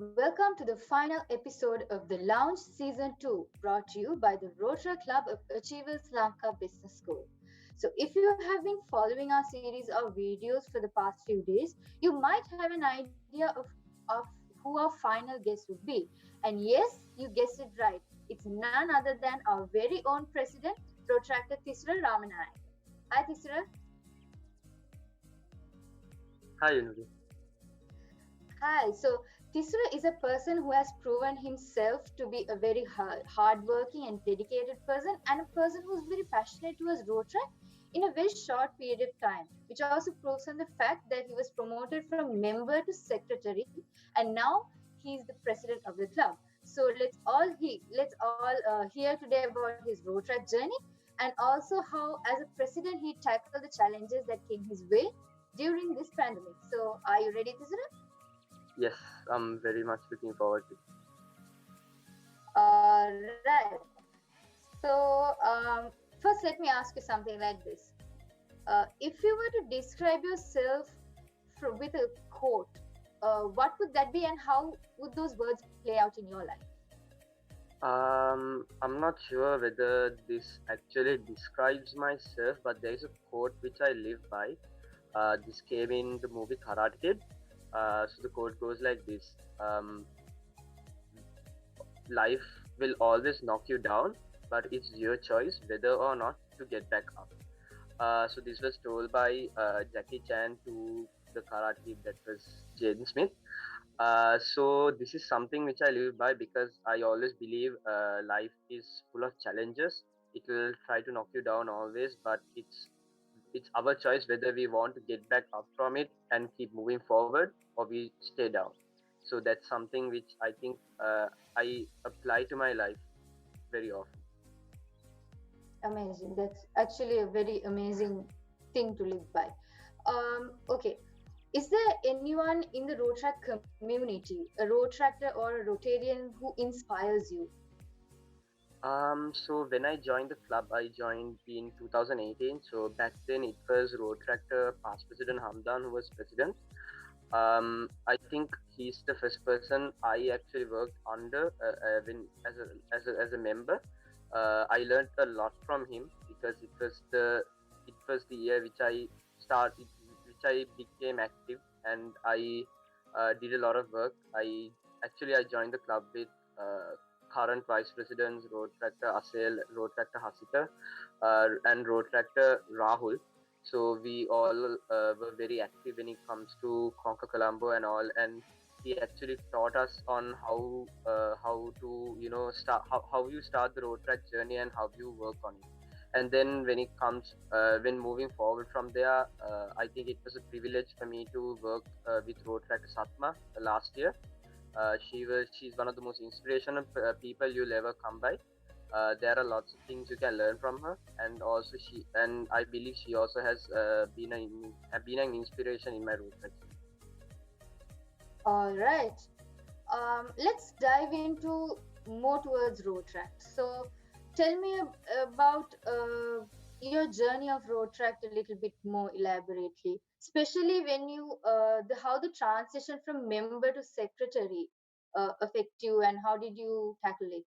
Welcome to the final episode of the Lounge Season 2, brought to you by the Rotaract Club of Achievers Lanka Business School. So, if you have been following our series of videos for the past few days, you might have an idea of who our final guest would be. And yes, you guessed it right. It's none other than our very own president, Rotaractor Thisura Ramanayake. Hi, Thisura. Hi, Unuri. Hi. So Thisura is a person who has proven himself to be a very hardworking and dedicated person, and a person who's very passionate towards Rotaract in a very short period of time, which also proves on the fact that he was promoted from member to secretary, and now he's the president of the club. So let's all hear today about his Rotaract journey, and also how, as a president, he tackled the challenges that came his way during this pandemic. So, are you ready, Thisura? Yes, I'm very much looking forward to it. Right. So, first, let me ask you something like this. If you were to describe yourself with a quote, what would that be, and how would those words play out in your life? I'm not sure whether this actually describes myself, but there is a quote which I live by. This came in the movie Karate Kid. So the quote goes like this: "Life will always knock you down, but it's your choice whether or not to get back up." So this was told by Jackie Chan to the Karate Kid, that was Jaden Smith. So this is something which I live by because I always believe life is full of challenges. It will try to knock you down always, but it's our choice whether we want to get back up from it and keep moving forward, or we stay down. So that's something which I think I apply to my life very often. Amazing. That's actually a very amazing thing to live by. Okay. Is there anyone in the Rotaract community, a Rotaractor or a Rotarian, who inspires you? So when I joined the club, I joined in 2018. So back then it was Rotaractor past president Hamdan who was president. I think he's the first person I actually worked under when as a member. I learned a lot from him because it was the year which I became active, and I did a lot of work. I joined the club with current vice presidents Rotaractor Asel, Rotaractor Hasita, and Rotaractor Rahul. So we all were very active when it comes to Conquer Colombo and all, and he actually taught us on how to how you start the Rotaract journey and how you work on it. And then when moving forward from there, I think it was a privilege for me to work with Rotaract Satma last year. She's one of the most inspirational people you'll ever come by. There are lots of things you can learn from her, and also I believe she also has been an inspiration in my route. All right. Let's dive into more towards Rotaract. So, tell me about your journey of Rotaract a little bit more elaborately, especially when how the transition from member to secretary affect you, and how did you tackle it?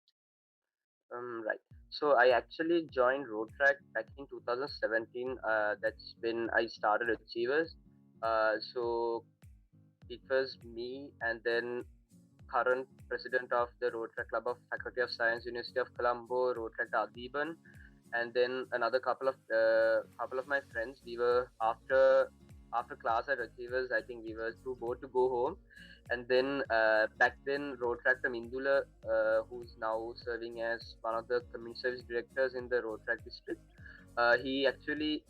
Right. So I actually joined Rotaractor back in 2017. That's when I started Achievers. So it was me, and then current president of the Rotaract Club of Faculty of Science, University of Colombo, Rotaractor Adiban, and then another couple of my friends. We were after class at Achievers. I think we were too bored to go home, and then back then Rotaractor Mindula, who's now serving as one of the community service directors in the Rotaract district. He actually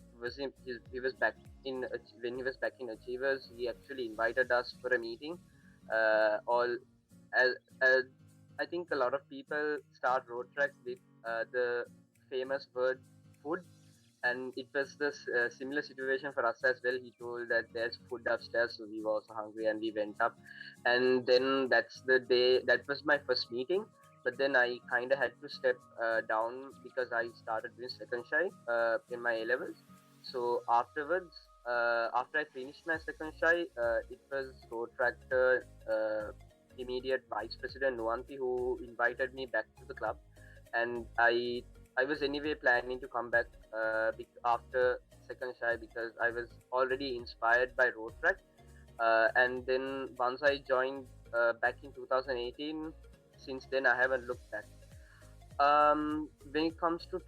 he was back in when he was back in Achievers. He actually invited us for a meeting. All as, as I think a lot of people start Rotaract with the famous word food, and it was the similar situation for us as well. He told that there's food upstairs, so we were also hungry and we went up. And then that's the day, that was my first meeting. But then I kind of had to step down because I started doing second shy in my A levels. So afterwards, after I finished my second shy, it was Rotaractor immediate vice president Nuanti who invited me back to the club, and I was anyway planning to come back after second shy because I was already inspired by Rotaract, and then once I joined back in 2018, since then I haven't looked back. When it comes to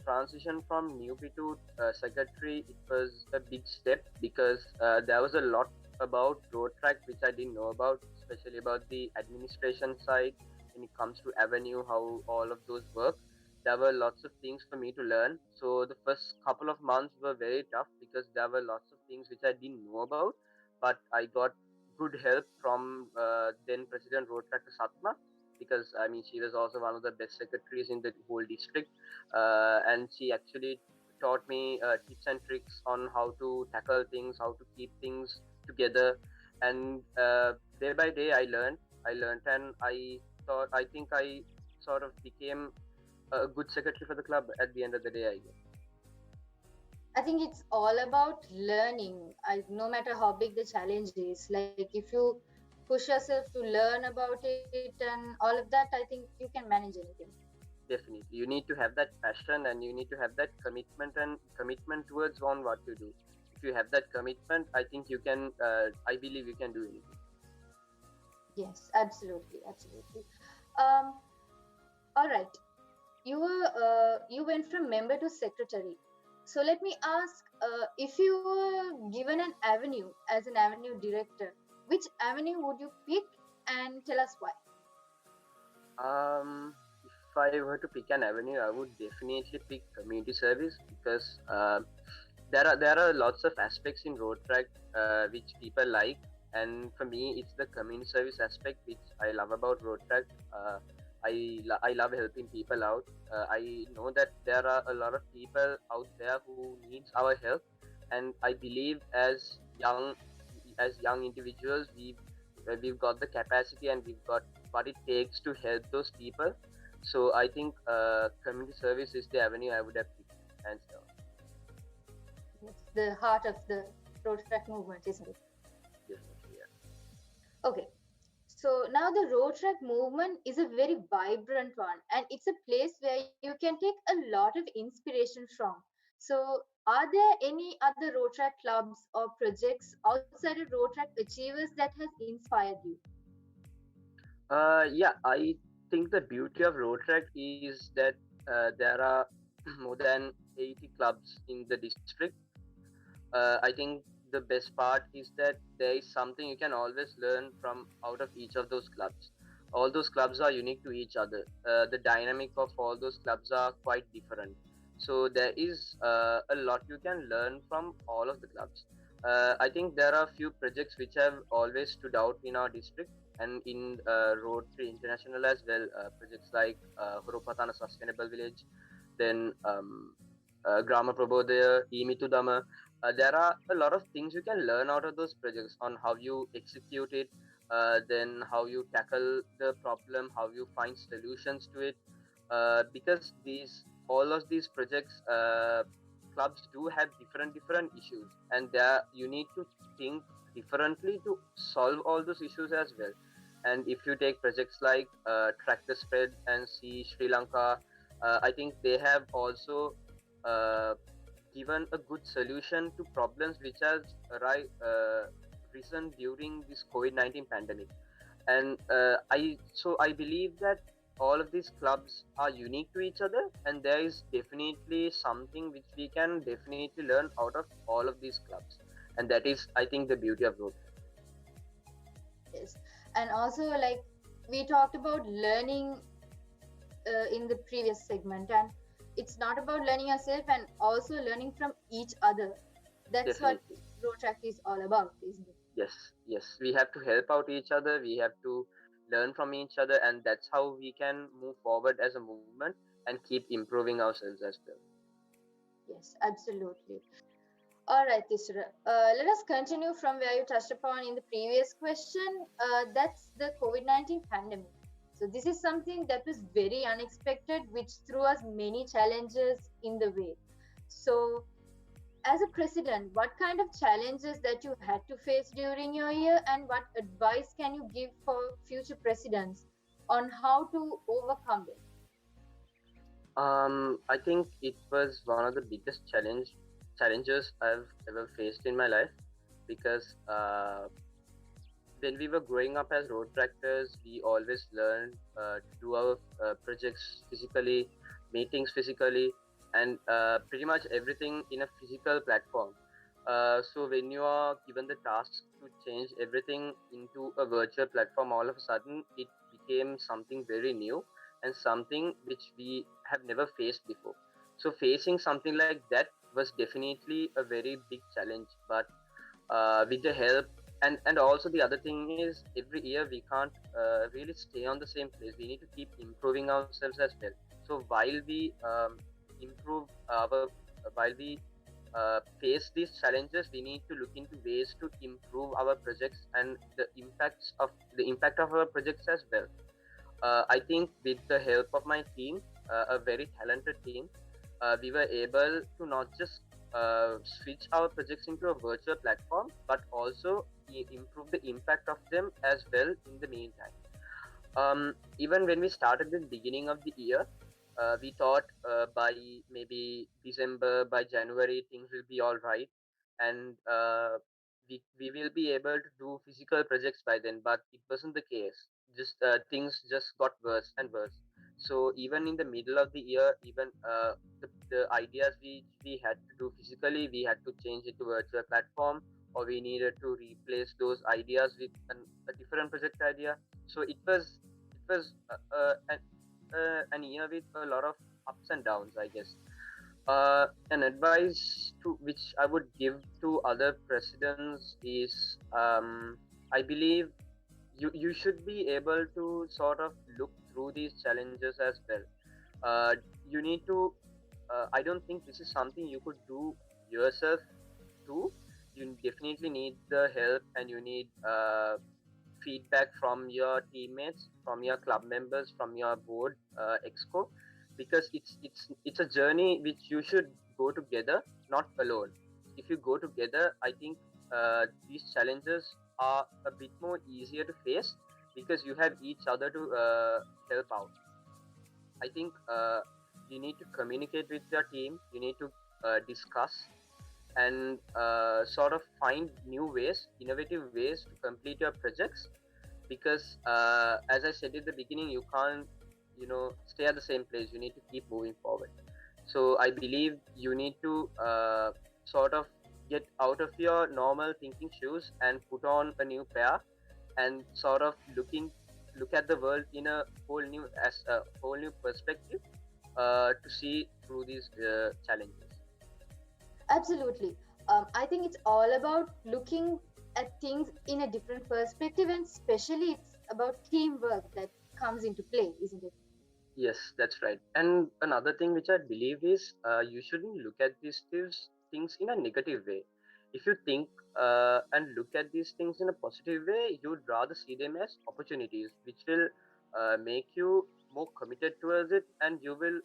transition from newbie to secretary, it was a big step because there was a lot about Rotaractor which I didn't know about, especially about the administration side. When it comes to Avenue, how all of those work, there were lots of things for me to learn. So the first couple of months were very tough because there were lots of things which I didn't know about, but I got good help from then President Rotaractor Satma, because I mean she was also one of the best secretaries in the whole district, and she actually taught me tips and tricks on how to tackle things, how to keep things together, and day by day I learned, and I think I sort of became a good secretary for the club at the end of the day, I guess. I think it's all about learning. No matter how big the challenge is, like if you push yourself to learn about it and all of that, I think you can manage anything. Definitely, you need to have that passion and you need to have that commitment towards on what you do. If you have that commitment, I think you can. I believe you can do anything. Yes, absolutely, absolutely. Um, all right. You went from member to secretary. So let me ask, if you were given an avenue as an avenue director, which avenue would you pick, and tell us why? If I were to pick an avenue, I would definitely pick community service because there are lots of aspects in road track which people like, and for me, it's the community service aspect which I love about road track. Uh, I love helping people out. I know that there are a lot of people out there who needs our help, and I believe as young individuals, we've got the capacity and we've got what it takes to help those people. So I think community service is the avenue I would have picked, hands down. It's the heart of the road track movement, isn't it? Definitely, yeah. Okay. So now the road track movement is a very vibrant one, and it's a place where you can take a lot of inspiration from. So, are there any other road track clubs or projects outside of road track achievers that has inspired you? Yeah, I think the beauty of Rotaract is that there are more than 80 clubs in the district. I think the best part is that there is something you can always learn from out of each of those clubs. All those clubs are unique to each other. The dynamic of all those clubs are quite different. So there is a lot you can learn from all of the clubs. I think there are a few projects which have always stood out in our district and in Rotary International as well. Projects like Horopatana Sustainable Village, then Grama Prabodaya, Imitudama. There are a lot of things you can learn out of those projects on how you execute it, then how you tackle the problem, how you find solutions to it. Because all of these projects, clubs do have different issues, and there you need to think differently to solve all those issues as well. And if you take projects like Track the Spread and See Sri Lanka, I think they have also uh, given a good solution to problems which has risen during this COVID-19 pandemic. And I believe that all of these clubs are unique to each other, and there is definitely something which we can definitely learn out of all of these clubs, and that is, I think, the beauty of road. Yes. And also, like we talked about learning in the previous segment, and it's not about learning yourself and also learning from each other. That's what Definitely. road track is all about, isn't it? Yes, yes, we have to help out each other, we have to learn from each other, and that's how we can move forward as a movement and keep improving ourselves as well. Yes, absolutely. All right, Thisura. Let us continue from where you touched upon in the previous question. That's the COVID-19 pandemic. So this is something that was very unexpected, which threw us many challenges in the way. So as a president, what kind of challenges that you had to face during your year, and what advice can you give for future presidents on how to overcome them? I think it was one of the biggest challenges I've ever faced in my life, because when we were growing up as road tractors, we always learned to do our projects physically, meetings physically, and pretty much everything in a physical platform. So when you are given the task to change everything into a virtual platform, all of a sudden it became something very new and something which we have never faced before. So facing something like that was definitely a very big challenge, but with the help, and also the other thing is, every year we can't really stay on the same place. We need to keep improving ourselves as well. So while we improve our while we face these challenges, we need to look into ways to improve our projects and the impact of our projects as well. I think with the help of my team, a very talented team, we were able to not just switch our projects into a virtual platform, but also improve the impact of them as well in the meantime. Even when we started the beginning of the year, we thought by maybe December, by January, things will be all right, and we will be able to do physical projects by then. But it wasn't the case. Just things just got worse and worse. So even in the middle of the year, even the ideas we had to do physically, we had to change it to virtual platform, or we needed to replace those ideas with a different project idea. So it was an year with a lot of ups and downs, I guess. An advice to which I would give to other presidents is, I believe you should be able to sort of look through these challenges as well. Uh, you need to. I don't think this is something you could do yourself too. You definitely need the help, and you need feedback from your teammates, from your club members, from your board exco, because it's a journey which you should go together, not alone. If you go together, I think these challenges are a bit more easier to face, because you have each other to help out. I think you need to communicate with your team. You need to discuss and sort of find new ways, innovative ways to complete your projects, because as I said at the beginning, you can't stay at the same place. You need to keep moving forward. So I believe you need to sort of get out of your normal thinking shoes and put on a new pair, and sort of look at the world in a whole new perspective, to see through these challenges. Absolutely. I think it's all about looking at things in a different perspective, and especially it's about teamwork that comes into play, isn't it? Yes, that's right. And another thing which I believe is, you shouldn't look at things in a negative way. If you think and look at these things in a positive way, you'd rather see them as opportunities, which will make you more committed towards it, and you will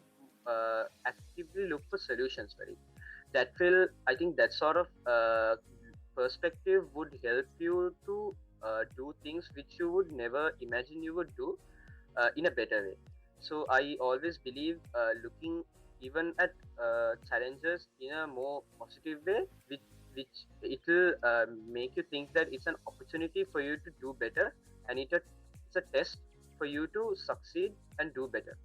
actively look for solutions for it. I think that sort of perspective would help you to do things which you would never imagine you would do in a better way. So I always believe looking even at challenges in a more positive way, which it will make you think that it's an opportunity for you to do better, and it's a test for you to succeed and do better.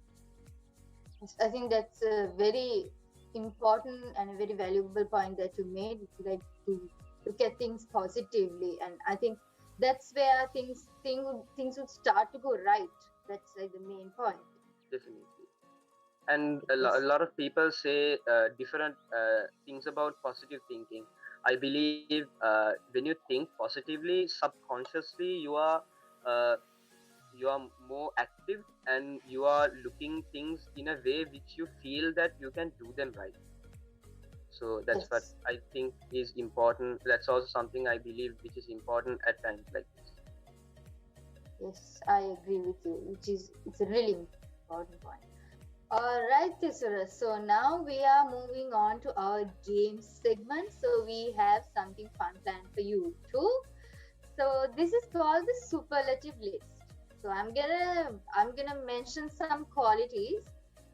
Yes, I think that's a very important and a very valuable point that you made. Like to look at things positively, and I think that's where things would start to go right. That's like the main point. Definitely. And a Yes. lot of people say different things about positive thinking. I believe when you think positively, subconsciously uh, you are more active, and you are looking things in a way which you feel that you can do them right. So that's what Yes. I think is important. That's also something I believe which is important at times like this. Yes, I agree with you, which is it's a really important point. Alright, Thisura. So now we are moving on to our game segment. So we have something fun planned for you too. So this is called the superlative list. So I'm gonna mention some qualities,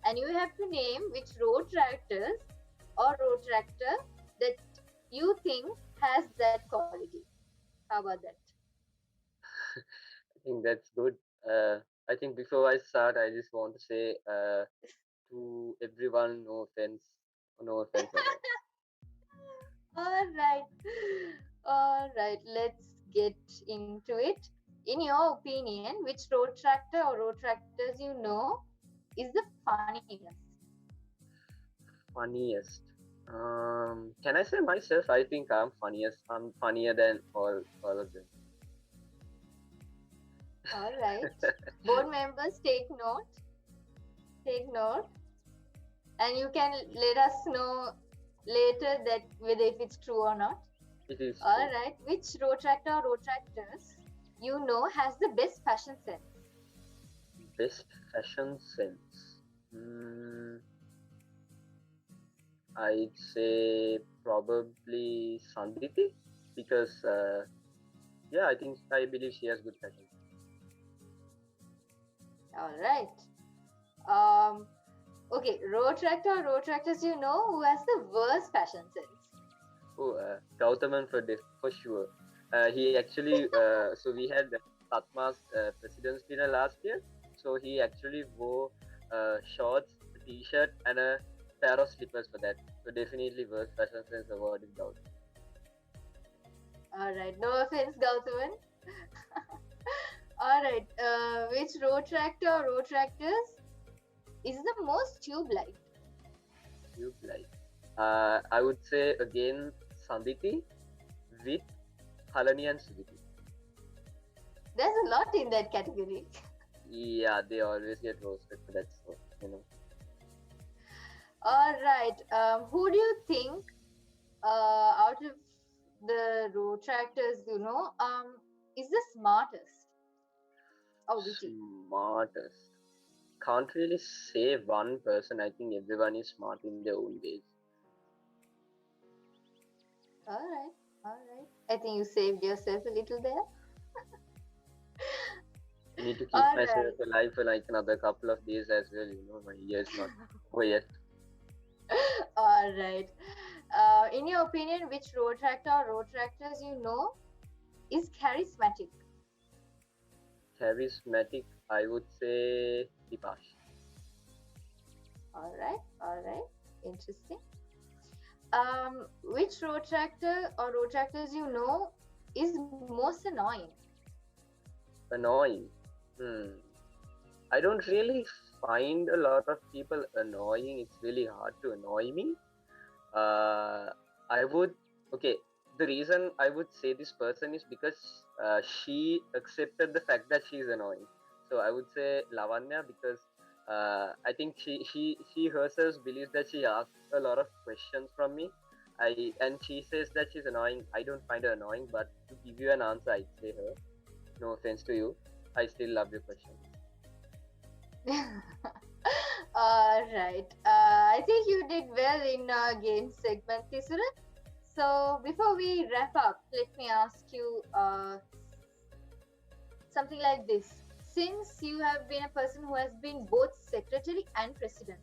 and you have to name which Rotaractors or Rotaractor that you think has that quality. How about that? I think that's good. Uh, I think before I start, I just want to say to everyone, no offense at all. All right, all right. Let's get into it. In your opinion, which Rotaractor or Rotaractors you know is the funniest? Funniest. Can I say myself? I think I'm funniest. I'm funnier than all of them. All right. Board members, take note. Take note, and you can let us know later that whether if it's true or not. It is All true. right. Which Rotaractor or Rotaractors you know has the best fashion sense? Best fashion sense. Mm, I'd say probably Sanditi because yeah, I believe she has good fashion. All right. Um, okay, Rotaractor or Rotaractors you know who has the worst fashion sense? Oh, Gautaman for sure. He actually so we had Tatma's president's dinner last year. So he actually wore shorts, a t-shirt, and a pair of slippers for that. So definitely worst fashion sense award is Gautaman. All right, no offense, Gautaman. All right, which Rotaractor or Rotaractors is the most tube light? You like. I would say again Sanditi with Halani and Sudhiti. There's a lot in that category. Yeah, they always get roasted for that stuff, you know. All right, who do you think out of the Rotaractors you know is the smartest or witty? Smartest. Can't really say one person. I think everyone is smart in their own ways. All right, all right. I think you saved yourself a little there. I need to keep All myself right. alive for like another couple of days as well. You know, my year is not over yet. All right. In your opinion, which Rotaractor or Rotaractors you know is charismatic? Charismatic, I would say Dipash. All right. Interesting. Which Rotaractor or Rotaractors you know is most annoying? Annoying. Hmm. I don't really find a lot of people annoying. It's really hard to annoy me. Uh, I would, okay, the reason I would say this person is because she accepted the fact that she's annoying. So I would say Lavanya because I think she herself believes that she asks a lot of questions from me. And she says that she's annoying. I don't find her annoying, but to give you an answer, I'd say her. No offense to you. I still love your question. All right. I think you did well in our game segment, Thisura. So before we wrap up, let me ask you something like this. Since you have been a person who has been both secretary and president,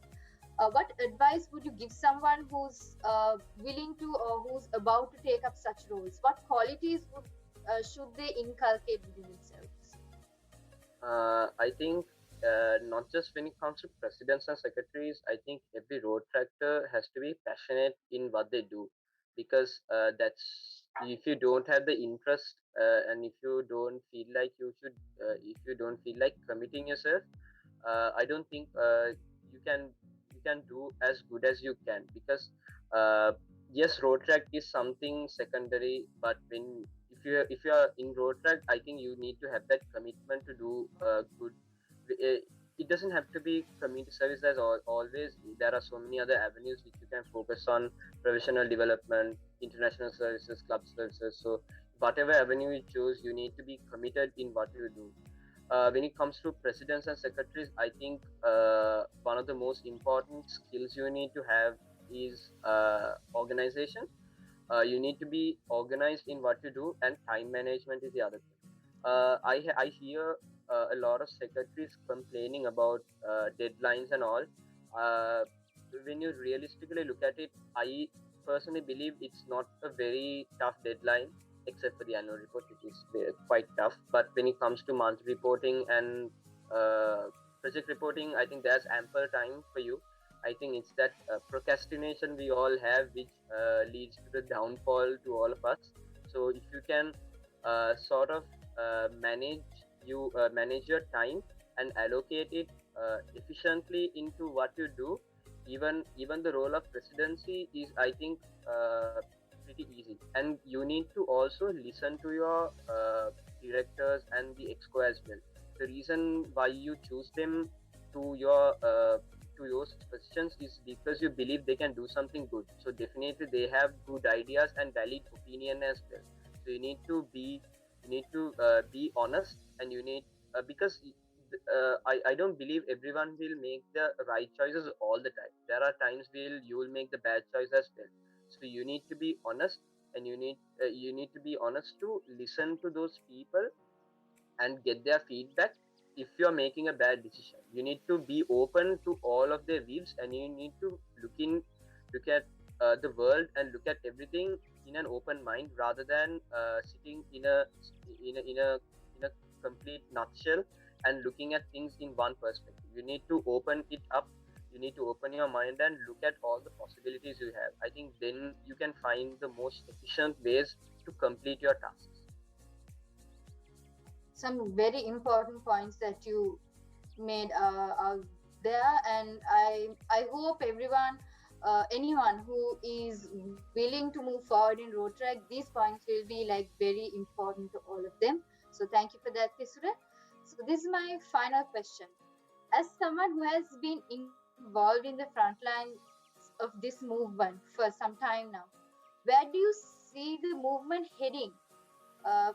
what advice would you give someone who's willing to or who's about to take up such roles? What qualities should they inculcate within themselves? I think not just when it comes to presidents and secretaries, I think every road tractor has to be passionate in what they do because that's if you don't have the interest and if you don't feel like if you don't feel like committing yourself, I don't think you can do as good as you can because uh, yes, road track is something secondary, but when if you are in road track, I think you need to have that commitment to do good. It doesn't have to be community service as always. There are so many other avenues which you can focus on: professional development, international services, club services. So whatever avenue you choose, you need to be committed in what you do. when it comes to presidents and secretaries, I think one of the most important skills you need to have is organization. You need to be organized in what you do, and time management is the other thing. I hear a lot of secretaries complaining about deadlines and all. Uh, when you realistically look at it, I personally believe it's not a very tough deadline, except for the annual report, which is quite tough. But when it comes to month reporting and uh, project reporting, I think there's ample time for you. I think it's that procrastination we all have, which leads to the downfall to all of us. So if you can sort of manage your time and allocate it efficiently into what you do, even the role of presidency is, I think, pretty easy. And you need to also listen to your directors and the exco as well. The reason why you choose them to your to those positions is because you believe they can do something good. So definitely they have good ideas and valid opinion as well. So you need to be honest, and you need because I don't believe everyone will make the right choices all the time. There are times you will make the bad choice as well. So you need to be honest, and you need to be honest to listen to those people and get their feedback. If you're making a bad decision, you need to be open to all of their views, and you need to look at the world and look at everything in an open mind, rather than sitting in a complete nutshell and looking at things in one perspective. You need to open it up. You need to open your mind and look at all the possibilities you have. I think then you can find the most efficient ways to complete your tasks. Some very important points that you made out there, and I hope everyone, anyone who is willing to move forward in Rotaract, these points will be like very important to all of them. So thank you for that, Thisura. So this is my final question. As someone who has been involved in the front lines of this movement for some time now, where do you see the movement heading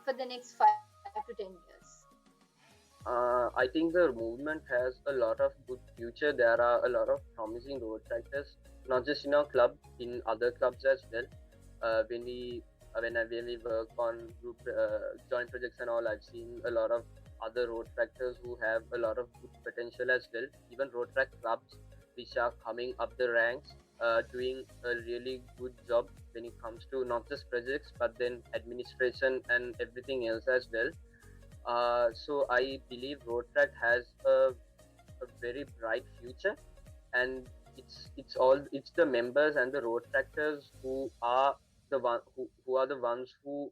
for the next 5 to 10 years? I think the movement has a lot of good future. There are a lot of promising road tractors, not just in our club, in other clubs as well. When we work on group joint projects and all, I've seen a lot of other road tractors who have a lot of good potential as well. Even road track clubs, which are coming up the ranks, doing a really good job when it comes to not just projects, but then administration and everything else as well. So I believe Rotaract has a very bright future, and it's the members and the Rotaractors who are the ones who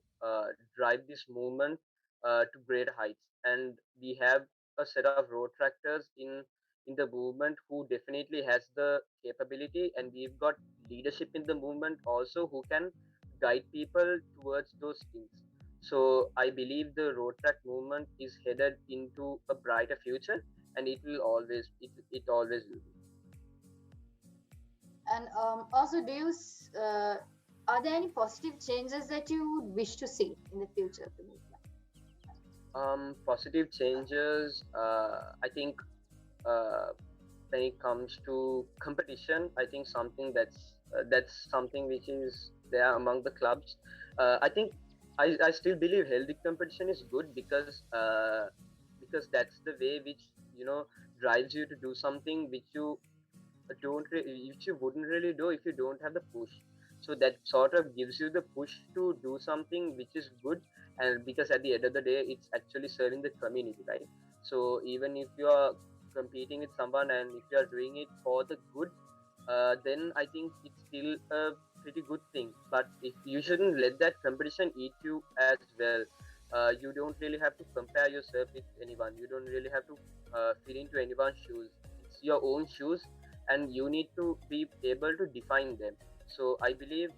drive this movement to great heights. And we have a set of Rotaractors in the movement who definitely has the capability, and we've got leadership in the movement also who can guide people towards those things. So I believe the road track movement is headed into a brighter future, and it always will be. And also, are there any positive changes that you would wish to see in the future of the movement? Positive changes. I think uh, when it comes to competition, I think that's something which is there among the clubs. I think I still believe healthy competition is good because that's the way which drives you to do something which you wouldn't really do if you don't have the push. So that sort of gives you the push to do something which is good, and because at the end of the day it's actually serving the community, right? So even if you are competing with someone and if you are doing it for the good, then I think it's still a pretty good thing. But if you shouldn't let that competition eat you as well. You don't really have to compare yourself with anyone. You don't really have to fit into anyone's shoes. It's your own shoes, and you need to be able to define them. So I believe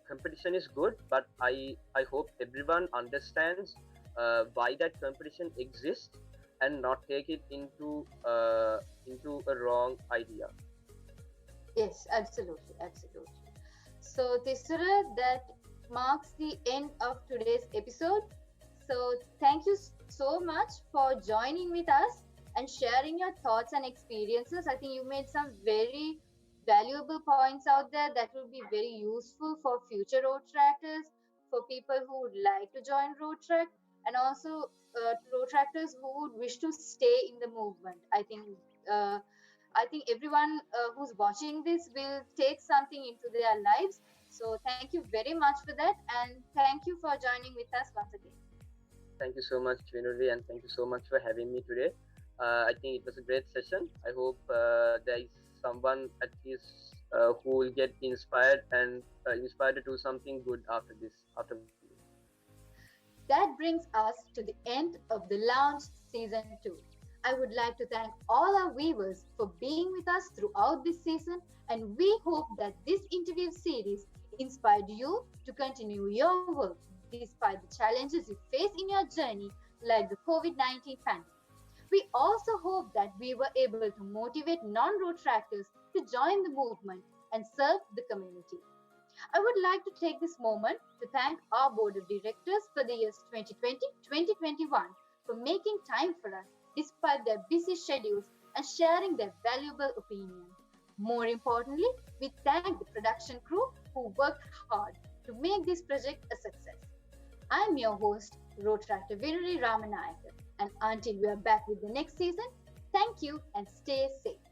competition is good, but I hope everyone understands why that competition exists and not take it into a wrong idea. Yes, absolutely, absolutely. So, Tisura, that marks the end of today's episode. So, thank you so so much for joining with us and sharing your thoughts and experiences. I think you made some very valuable points out there that will be very useful for future Rotaractors, for people who would like to join Rotract, and also Rotaractors who would wish to stay in the movement. Uh, I think everyone who's watching this will take something into their lives. So thank you very much for that, and thank you for joining with us once again. Thank you so much, Vinuri, and thank you so much for having me today. I think it was a great session. I hope there is someone at least who will get inspired and inspired to do something good after this, after this. That brings us to the end of the Lounge Season 2. I would like to thank all our viewers for being with us throughout this season, and we hope that this interview series inspired you to continue your work despite the challenges you face in your journey, like the COVID 19 pandemic. We also hope that we were able to motivate non Rotaractors to join the movement and serve the community. I would like to take this moment to thank our board of directors for the years 2020-2021 for making time for us despite their busy schedules and sharing their valuable opinion. More importantly, we thank the production crew who worked hard to make this project a success. I'm your host, Rotaractor Virari Ramanayake, and until we are back with the next season, thank you and stay safe.